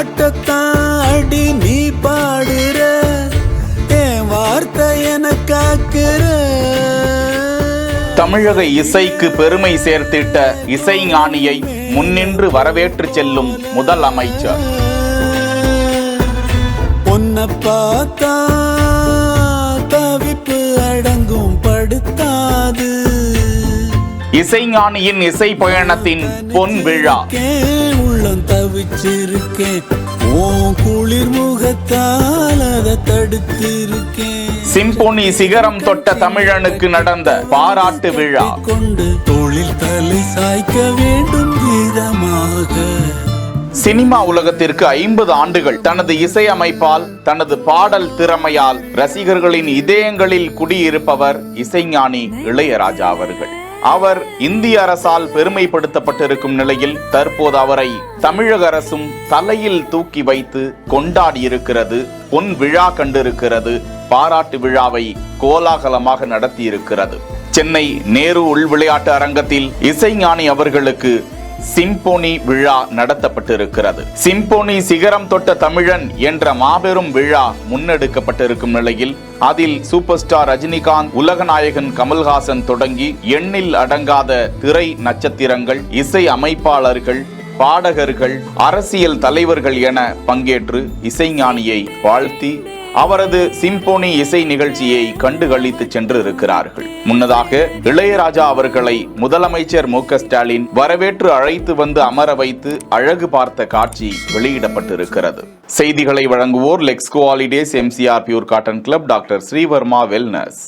பாட்டத்தான் அடி நீ பாடுற, என் வார்த்தை எனக்காக்குற. தமிழக இசைக்கு பெருமை சேர்த்திட்ட இசைஞானியை முன்னின்று வரவேற்று செல்லும் முதல் அமைச்சர். பொன்ன பார்த்தா தவிப்பு அடங்கும் படுத்தாது. இசைஞானியின் இசை பயணத்தின் பொன் விழா. உள்ளம் தவிச்சிருக்கேன், உன் குளிர் முகத்தால் அதை தடுத்திருக்கேன். சிம்போனி சிகரம் தொட்ட தமிழனுக்கு நடந்த பாராட்டு விழா. கொண்டு தொழில் தலை சாய்க்க வேண்டும் கீதமாக. சினிமா உலகத்திற்கு 50 ஆண்டுகள் தனது இசை அமைப்பால், தனது பாடல் திறமையால் ரசிகர்களின் இதயங்களில் குடியிருப்பவர் இசைஞானி இளையராஜா அவர்கள். அவர் இந்திய அரசால் பெருமைப்படுத்தப்பட்டிருக்கும் நிலையில் தற்போது அவரை தமிழக அரசும் தலையில் தூக்கி வைத்து கொண்டாடி இருக்கிறது, பொன் விழா கண்டிருக்கிறது, பாராட்டு விழாவை கோலாகலமாக நடத்தி இருக்கிறது. சென்னை நேரு உள் விளையாட்டு அரங்கத்தில் இசைஞானி அவர்களுக்கு சிம்போனி விழா நடத்தப்பட்டிருக்கிறது. சிம்போனி சிகரம் தொட்ட தமிழன் என்ற மாபெரும் விழா முன்னெடுக்கப்பட்டிருக்கும் நிலையில் அதில் சூப்பர் ஸ்டார் ரஜினிகாந்த், உலகநாயகன் கமல்ஹாசன் தொடங்கி எண்ணில் அடங்காத திரை நட்சத்திரங்கள், இசை அமைப்பாளர்கள், பாடகர்கள், அரசியல் தலைவர்கள் என பங்கேற்று இசைஞானியை வாழ்த்தி அவரது சிம்போனி இசை நிகழ்ச்சியை கண்டுகளித்து சென்று இருக்கிறார்கள். முன்னதாக இளையராஜா அவர்களை முதலமைச்சர் மு.க. ஸ்டாலின் வரவேற்று அழைத்து வந்து அமர வைத்து அழகு பார்த்த காட்சி வெளியிடப்பட்டிருக்கிறது. செய்திகளை வழங்குவோர் Lexco Holidays, MCR pure cotton club, doctor Srivarma wellness.